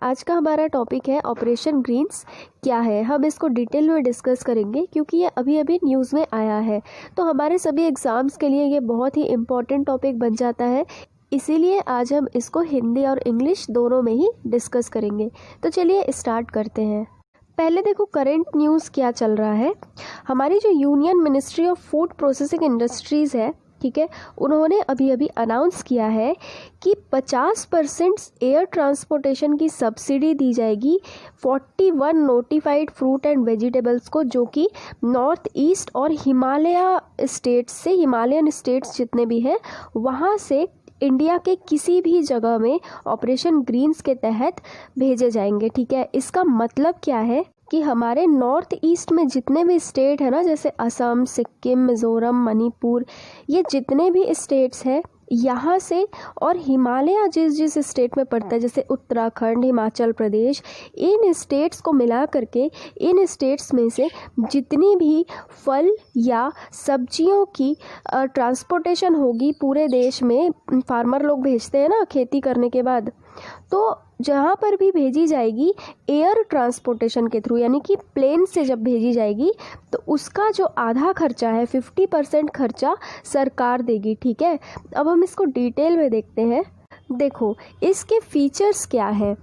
आज का हमारा टॉपिक है ऑपरेशन ग्रीन्स क्या है। हम इसको डिटेल में डिस्कस करेंगे क्योंकि ये अभी अभी न्यूज़ में आया है, तो हमारे सभी एग्ज़ाम्स के लिए ये बहुत ही इम्पॉर्टेंट टॉपिक बन जाता है। इसीलिए आज हम इसको हिंदी और इंग्लिश दोनों में ही डिस्कस करेंगे। तो चलिए स्टार्ट करते हैं। पहले देखो करंट न्यूज़ क्या चल रहा है। हमारी जो union ministry of food processing industries है, ठीक है, उन्होंने अभी अभी अनाउंस किया है कि 50% एयर ट्रांसपोर्टेशन की सब्सिडी दी जाएगी 41 नोटिफाइड फ्रूट एंड वेजिटेबल्स को, जो कि नॉर्थ ईस्ट और हिमालय स्टेट्स से, हिमालयन स्टेट्स जितने भी हैं वहाँ से इंडिया के किसी भी जगह में ऑपरेशन ग्रीन्स के तहत भेजे जाएंगे। ठीक है, इसका मतलब क्या है कि हमारे नॉर्थ ईस्ट में जितने भी स्टेट है ना, जैसे असम, सिक्किम, मिज़ोरम, मणिपुर, ये जितने भी स्टेट्स हैं यहाँ से, और हिमालय जिस जिस स्टेट में पड़ता है जैसे उत्तराखंड, हिमाचल प्रदेश, इन स्टेट्स को मिला करके इन स्टेट्स में से जितनी भी फल या सब्जियों की ट्रांसपोर्टेशन होगी पूरे देश में, फार्मर लोग भेजते हैं ना खेती करने के बाद, तो जहाँ पर भी भेजी जाएगी एयर ट्रांसपोर्टेशन के थ्रू, यानी कि प्लेन से जब भेजी जाएगी तो उसका जो आधा खर्चा है 50% खर्चा सरकार देगी। ठीक है, अब हम इसको डिटेल में देखते हैं। देखो इसके फीचर्स क्या है।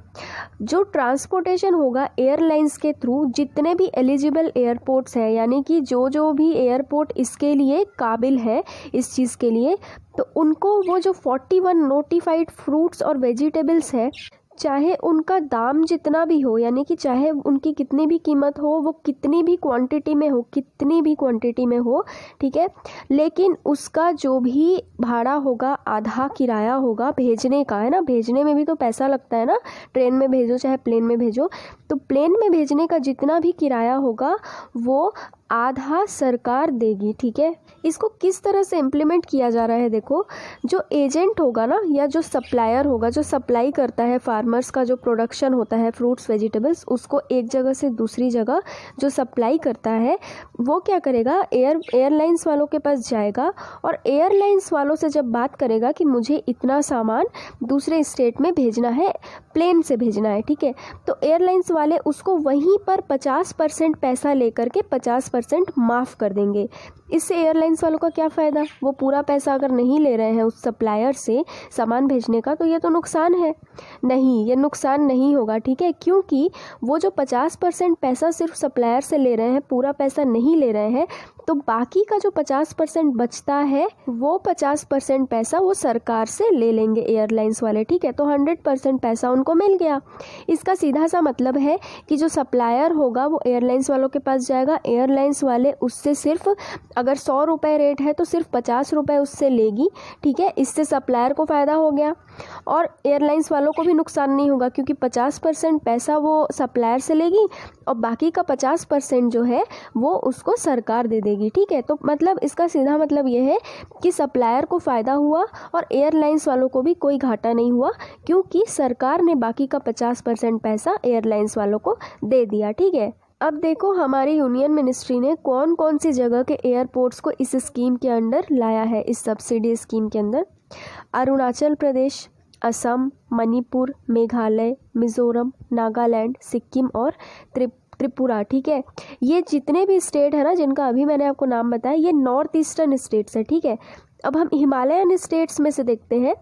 जो ट्रांसपोर्टेशन होगा एयरलाइंस के थ्रू, जितने भी एलिजिबल एयरपोर्ट्स हैं, यानी कि जो भी एयरपोर्ट इसके लिए काबिल है इस चीज़ के लिए, तो उनको वो जो 41 नोटिफाइड फ्रूट्स और वेजिटेबल्स है, चाहे उनका दाम जितना भी हो, यानी कि चाहे उनकी कितनी भी कीमत हो, वो कितनी भी क्वांटिटी में हो, कितनी भी क्वांटिटी में हो, ठीक है, लेकिन उसका जो भी भाड़ा होगा, आधा किराया होगा भेजने का, है ना, भेजने में भी तो पैसा लगता है ना, ट्रेन में भेजो चाहे प्लेन में भेजो, तो प्लेन में भेजने का जितना भी किराया होगा वो आधा सरकार देगी। ठीक है, इसको किस तरह से इम्प्लीमेंट किया जा रहा है। देखो, जो एजेंट होगा ना, या जो सप्लायर होगा, जो सप्लाई करता है फार्मर्स का जो प्रोडक्शन होता है फ्रूट्स वेजिटेबल्स, उसको एक जगह से दूसरी जगह जो सप्लाई करता है, वो क्या करेगा, एयरलाइंस वालों के पास जाएगा और एयरलाइंस वालों से जब बात करेगा कि मुझे इतना सामान दूसरे स्टेट में भेजना है, प्लेन से भेजना है, ठीक है, तो एयरलाइंस वाले उसको वहीं पर 50% पैसा लेकर के 50% माफ़ कर देंगे। इससे एयरलाइंस वालों का क्या फ़ायदा, वो पूरा पैसा अगर नहीं ले रहे हैं उस सप्लायर से सामान भेजने का, तो ये तो नुकसान है। नहीं, ये नुकसान नहीं होगा। ठीक है, क्योंकि वो जो 50% पैसा सिर्फ सप्लायर से ले रहे हैं, पूरा पैसा नहीं ले रहे हैं, तो बाकी का जो 50% बचता है वो 50% पैसा वो सरकार से ले लेंगे एयरलाइंस वाले। ठीक है, तो 100% पैसा उनको मिल गया। इसका सीधा सा मतलब है कि जो सप्लायर होगा वो एयरलाइंस वालों के पास जाएगा, एयरलाइंस वाले उससे सिर्फ, अगर 100 रुपये रेट है तो सिर्फ 50 रुपये उससे लेगी। ठीक है, इससे सप्लायर को फ़ायदा हो गया और एयरलाइंस वालों को भी नुकसान नहीं होगा, क्योंकि 50% पैसा वो सप्लायर से लेगी और बाकी का 50% जो है वो उसको सरकार दे देगी। ठीक है, तो मतलब इसका सीधा मतलब ये है कि सप्लायर को फ़ायदा हुआ और एयरलाइंस वालों को भी कोई घाटा नहीं हुआ, क्योंकि सरकार ने बाकी का 50% पैसा एयरलाइंस वालों को दे दिया। ठीक है, अब देखो हमारी यूनियन मिनिस्ट्री ने कौन कौन सी जगह के एयरपोर्ट्स को इस स्कीम के अंदर लाया है, इस सब्सिडी स्कीम के अंदर। अरुणाचल प्रदेश, असम, मणिपुर, मेघालय, मिज़ोरम, नागालैंड, सिक्किम और त्रिपुरा। ठीक है, ये जितने भी स्टेट है ना जिनका अभी मैंने आपको नाम बताया, ये नॉर्थ ईस्टर्न स्टेट्स है। ठीक है, अब हम हिमालयन स्टेट्स में से देखते हैं।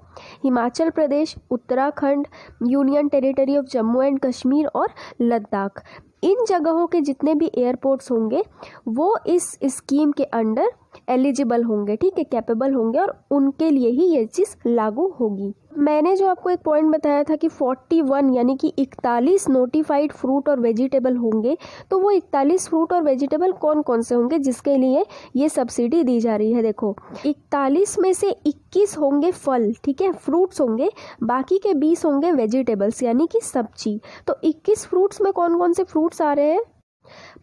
Himachal Pradesh, Uttarakhand, union territory of Jammu and Kashmir और लद्दाख, इन जगहों के जितने भी एयरपोर्ट्स होंगे वो इस स्कीम के अंडर एलिजिबल होंगे। ठीक है, कैपेबल होंगे और उनके लिए ही ये चीज़ लागू होगी। मैंने जो आपको एक पॉइंट बताया था कि 41 यानी कि 41 नोटिफाइड फ्रूट और वेजिटेबल होंगे, तो वो 41 फ्रूट और वेजिटेबल कौन कौन से होंगे जिसके लिए ये सब्सिडी दी जा रही है। देखो, 41 में से 21 होंगे फल, ठीक है, फ्रूट्स होंगे, बाकी के 20 होंगे वेजिटेबल्स यानी कि सब्जी। तो 21 फ्रूट्स में कौन कौन से फ्रूट्स आ रहे हैं,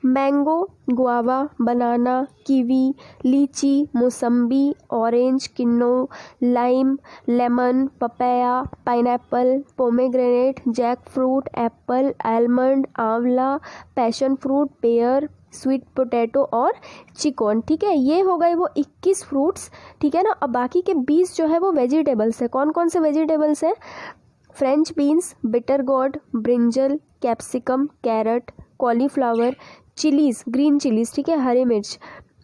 mango, guava, banana, kiwi, lychee, mosambi, orange, kinnow, lime, lemon, papaya, pineapple, pomegranate, jackfruit, apple, almond, amla, passion fruit, pear, sweet potato और चिकन। ठीक है, ये हो गए वो 21 फ्रूट्स। ठीक है ना, अब बाकी के 20 जो है वो वेजिटेबल्स है। कौन कौन से वेजिटेबल्स हैं, French beans, bitter gourd, brinjal, capsicum, carrot, cauliflower, chillies, green chillies, ठीक है, हरी मिर्च,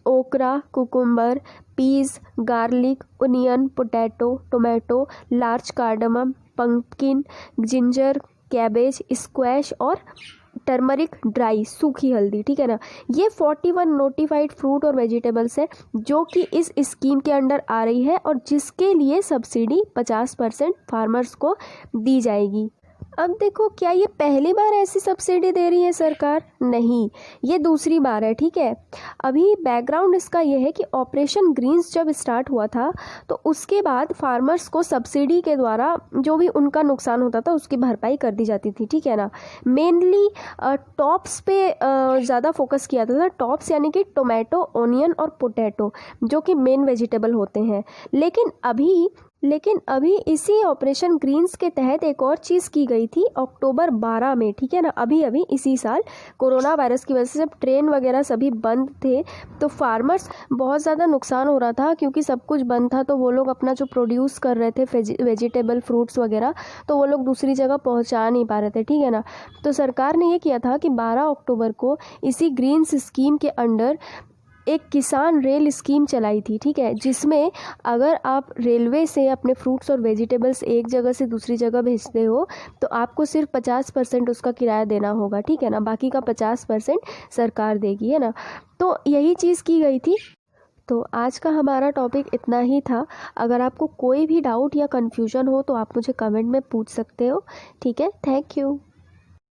okra, cucumber, peas, garlic, onion, potato, tomato, large cardamom, pumpkin, ginger, cabbage, squash और टर्मरिक ड्राई, सूखी हल्दी, ठीक है ना। ये 41 नोटिफाइड फ्रूट और वेजिटेबल्स है जो कि इस स्कीम के अंडर आ रही है और जिसके लिए सब्सिडी 50% फार्मर्स को दी जाएगी। अब देखो, क्या ये पहली बार ऐसी सब्सिडी दे रही है सरकार? नहीं, ये दूसरी बार है, ठीक है। अभी बैकग्राउंड इसका ये है कि ऑपरेशन ग्रीन्स जब स्टार्ट हुआ था तो उसके बाद फार्मर्स को सब्सिडी के द्वारा जो भी उनका नुकसान होता था उसकी भरपाई कर दी जाती थी, ठीक है ना। मेनली टॉप्स पे ज़्यादा फोकस किया जाता था। टॉप्स यानी कि टोमेटो, ओनियन और पोटैटो, जो कि मेन वेजिटेबल होते हैं। लेकिन अभी इसी ऑपरेशन ग्रीन्स के तहत एक और चीज़ की गई थी अक्टूबर 12 में, ठीक है ना। अभी इसी साल कोरोना वायरस की वजह से जब ट्रेन वगैरह सभी बंद थे तो फार्मर्स बहुत ज़्यादा नुकसान हो रहा था क्योंकि सब कुछ बंद था। तो वो लोग अपना जो प्रोड्यूस कर रहे थे वेजिटेबल, फ्रूट्स वगैरह, तो वो लोग दूसरी जगह पहुंचा नहीं पा रहे थे, ठीक है ना। तो सरकार ने ये किया था कि 12 अक्टूबर को इसी ग्रीन्स स्कीम के अंडर एक किसान रेल स्कीम चलाई थी, ठीक है, जिसमें अगर आप रेलवे से अपने फ्रूट्स और वेजिटेबल्स एक जगह से दूसरी जगह भेजते हो तो आपको सिर्फ 50% उसका किराया देना होगा, ठीक है ना। बाकी का 50% सरकार देगी, है ना। तो यही चीज़ की गई थी। तो आज का हमारा टॉपिक इतना ही था। अगर आपको कोई भी डाउट या कन्फ्यूजन हो तो आप मुझे कमेंट में पूछ सकते हो, ठीक है। Thank you.